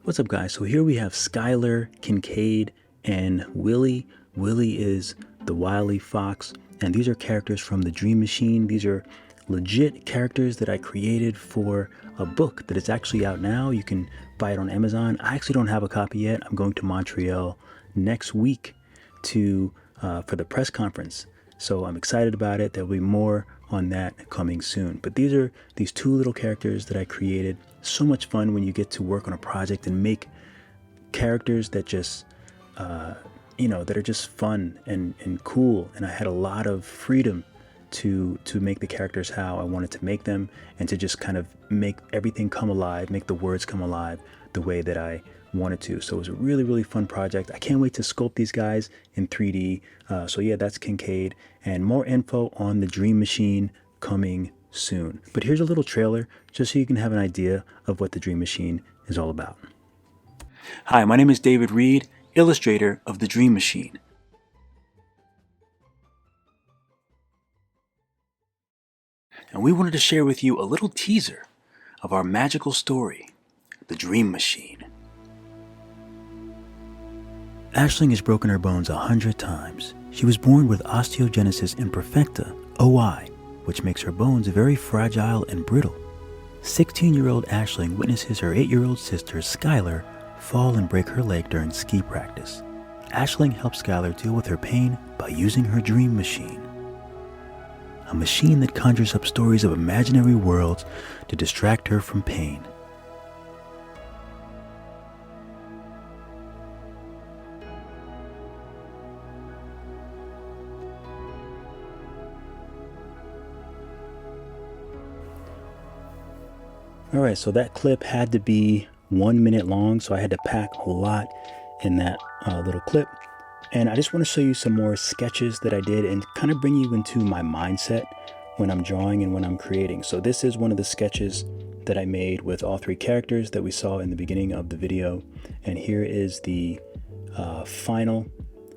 What's up, guys? So here we have Skyler, Kincaid, and Willie. Willie is the wily fox, and these are characters from the Dream Machine. These are legit characters that I created for a book that is actually out now. You can buy it on Amazon. I actually don't have a copy yet. I'm going to Montreal next week for the press conference. So I'm excited about it. There'll be more on that coming soon. But these are these two little characters that I created. So much fun when you get to work on a project and make characters that just, that are just fun and cool. And I had a lot of freedom to make the characters how I wanted to make them, and to just kind of make everything come alive, make the words come alive the way that I wanted to. So it was a really, really fun project. I can't wait to sculpt these guys in 3D. So yeah, that's Kincaid, and more info on the Dream Machine coming soon. But here's a little trailer just so you can have an idea of what the Dream Machine is all about. Hi, my name is David Reed, illustrator of the Dream Machine. And we wanted to share with you a little teaser of our magical story, the Dream Machine. Ashling has broken her bones 100 times. She was born with Osteogenesis imperfecta, OI, which makes her bones very fragile and brittle. 16-year-old Ashling witnesses her 8-year-old sister, Skyler, fall and break her leg during ski practice. Ashling helps Skyler deal with her pain by using her Dream Machine, a machine that conjures up stories of imaginary worlds to distract her from pain. Alright, so that clip had to be 1 minute long, so I had to pack a lot in that little clip. And I just want to show you some more sketches that I did and kind of bring you into my mindset when I'm drawing and when I'm creating. So this is one of the sketches that I made with all three characters that we saw in the beginning of the video. And here is the final.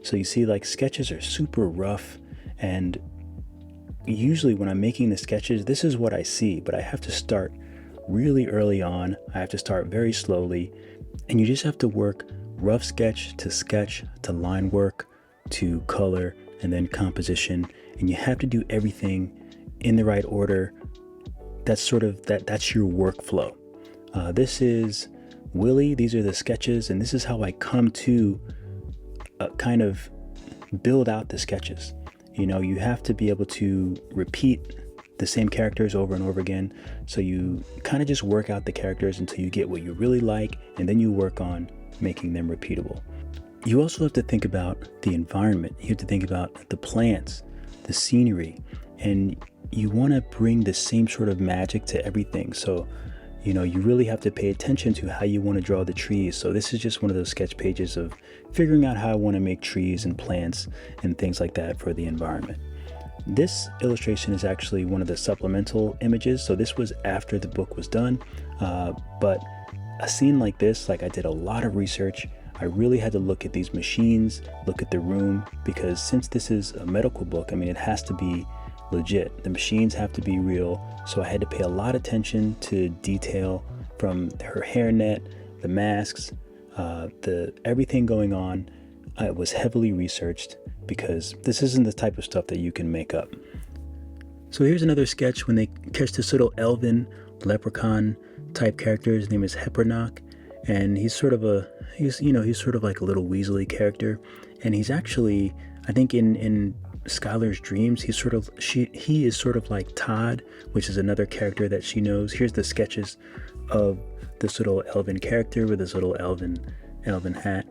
So you see, like, sketches are super rough, and usually when I'm making the sketches, this is what I see, but I have to start really early on. I have to start very slowly, and you just have to work rough sketch to line work to color and then composition, and you have to do everything in the right order. That's that's your workflow. This is Willie. These are the sketches, and this is how I come to kind of build out the sketches. You have to be able to repeat the same characters over and over again. So you kind of just work out the characters until you get what you really like, and then you work on making them repeatable. You also have to think about the environment. You have to think about the plants, the scenery, and you want to bring the same sort of magic to everything. So, you really have to pay attention to how you want to draw the trees. So this is just one of those sketch pages of figuring out how I want to make trees and plants and things like that for the environment. This illustration is actually one of the supplemental images. So this was after the book was done, but a scene like this, I did a lot of research. I really had to look at these machines, look at the room, because since this is a medical book, it has to be legit. The machines have to be real. So I had to pay a lot of attention to detail, from her hairnet, the masks, everything going on. It was heavily researched, because this isn't the type of stuff that you can make up. So here's another sketch when they catch this little elven leprechaun type character. His name is Hepernach, and he's sort of like a little Weasley character, and he's actually, I think in Skyler's dreams, he is sort of like Todd, which is another character that she knows. Here's the sketches of this little elven character with this little elven hat.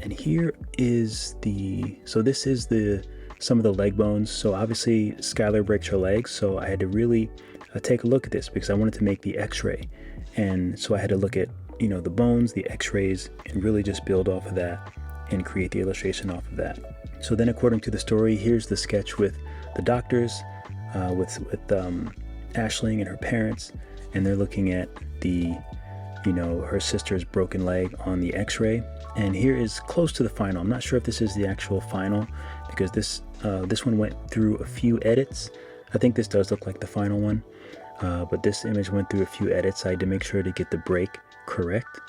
And here is this is some of the leg bones. So obviously Skyler breaks her legs, so I had to really take a look at this, because I wanted to make the x-ray. And so I had to look at the bones, the x-rays, and really just build off of that and create the illustration off of that. So then, according to the story, here's the sketch with the doctors, with Ashling and her parents, and they're looking at her sister's broken leg on the x-ray. And here is close to the final. I'm not sure if this is the actual final, because this one went through a few edits. I think this does look like the final one, but this image went through a few edits. I had to make sure to get the break correct.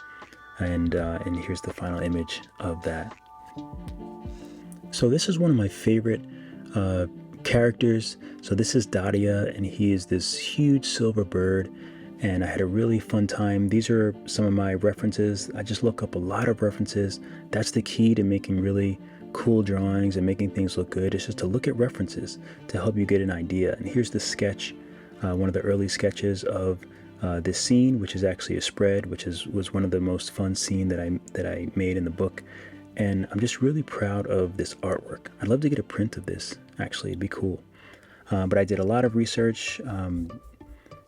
and here's the final image of that. So this is one of my favorite characters. So this is Dadia, and he is this huge silver bird, and I had a really fun time. These are some of my references. I just look up a lot of references. That's the key to making really cool drawings and making things look good. It's just to look at references to help you get an idea. And here's the sketch, one of the early sketches of this scene, which is actually a spread, which was one of the most fun scene that I made in the book. And I'm just really proud of this artwork. I'd love to get a print of this, actually. It'd be cool. But I did a lot of research.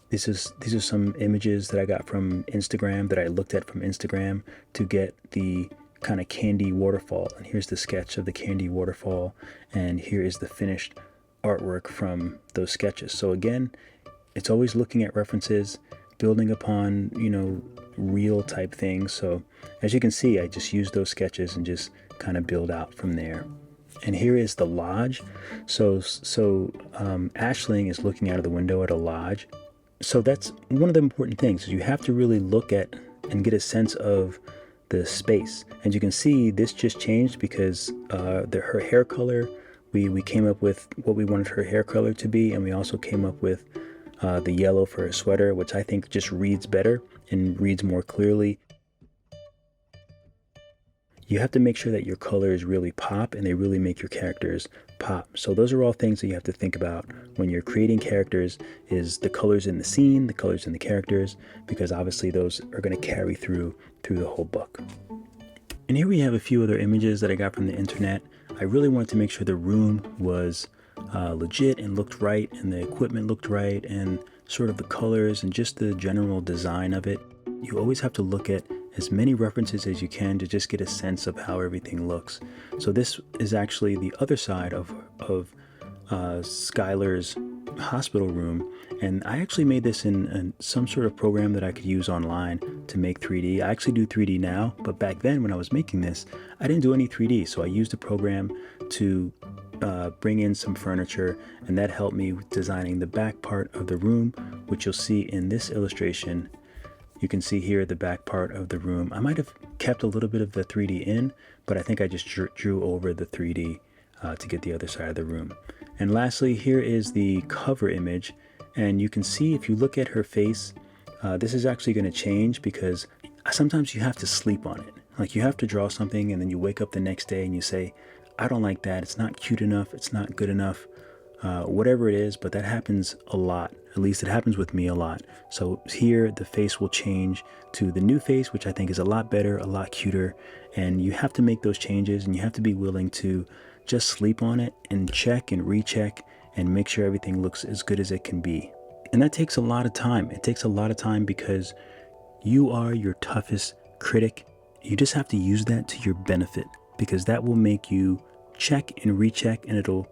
These are some images that I got from Instagram, that I looked at from Instagram to get the kind of candy waterfall. And here's the sketch of the candy waterfall, and here is the finished artwork from those sketches. So again, it's always looking at references, building upon, real type things. So as you can see, I just use those sketches and just kind of build out from there. And here is the lodge. So Ashling is looking out of the window at a lodge. So that's one of the important things, is you have to really look at and get a sense of the space. And you can see this just changed because her hair color, we came up with what we wanted her hair color to be, and we also came up with the yellow for her sweater, which I think just reads better and reads more clearly. You have to make sure that your colors really pop and they really make your characters pop. So those are all things that you have to think about when you're creating characters, is the colors in the scene, the colors in the characters, because obviously those are going to carry through the whole book. And here we have a few other images that I got from the internet. I really wanted to make sure the room was legit and looked right, and the equipment looked right, and sort of the colors and just the general design of it. You always have to look at as many references as you can to just get a sense of how everything looks. So this is actually the other side of Skyler's hospital room, and I actually made this in some sort of program that I could use online to make 3D. I actually do 3D now, but back then when I was making this, I didn't do any 3D, so I used a program to bring in some furniture, and that helped me with designing the back part of the room, which you'll see in this illustration. You can see here the back part of the room. I might have kept a little bit of the 3D in, but I think I just drew over the 3D to get the other side of the room. And lastly, here is the cover image, and you can see if you look at her face, this is actually going to change because sometimes you have to sleep on it. Like, you have to draw something and then you wake up the next day and you say, I don't like that, it's not cute enough, it's not good enough, whatever it is, but that happens a lot. At least it happens with me a lot. So here the face will change to the new face, which I think is a lot better, a lot cuter, and you have to make those changes, and you have to be willing to just sleep on it and check and recheck and make sure everything looks as good as it can be. And that takes a lot of time. It takes a lot of time because you are your toughest critic. You just have to use that to your benefit, because that will make you check and recheck, and it'll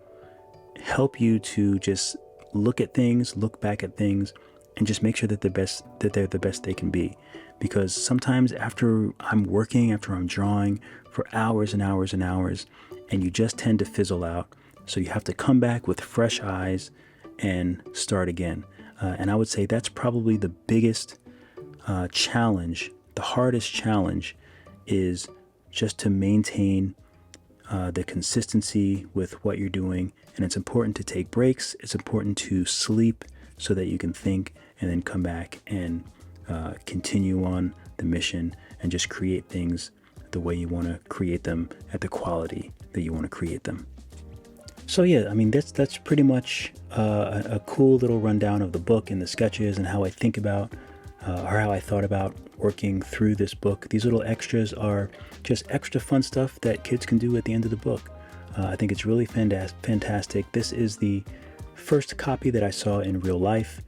help you to just look at things, look back at things, and just make sure that they're the best they can be. Because sometimes after I'm working, after I'm drawing for hours and hours and hours, and you just tend to fizzle out, so you have to come back with fresh eyes and start again. And I would say that's probably the biggest challenge, the hardest challenge, is just to maintain the consistency with what you're doing. And it's important to take breaks. It's important to sleep so that you can think and then come back and continue on the mission and just create things the way you want to create them at the quality that you want to create them. So yeah, I mean, that's pretty much a cool little rundown of the book and the sketches and how I think about or how I thought about working through this book. These little extras are just extra fun stuff that kids can do at the end of the book. I think it's really fantastic. This is the first copy that I saw in real life.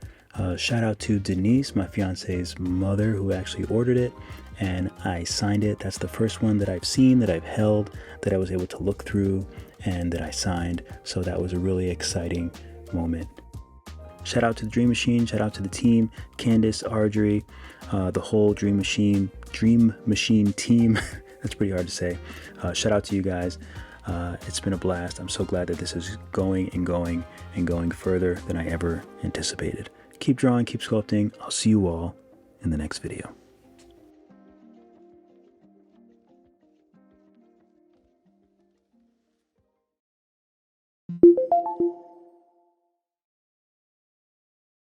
Shout out to Denise, my fiance's mother, who actually ordered it, and I signed it. That's the first one that I've seen, that I've held, that I was able to look through, and that I signed. So that was a really exciting moment. Shout out to the Dream Machine, shout out to the team, Candace, Argerie, the whole Dream Machine team. That's pretty hard to say. Shout out to you guys. It's been a blast. I'm so glad that this is going and going and going further than I ever anticipated. Keep drawing, keep sculpting. I'll see you all in the next video.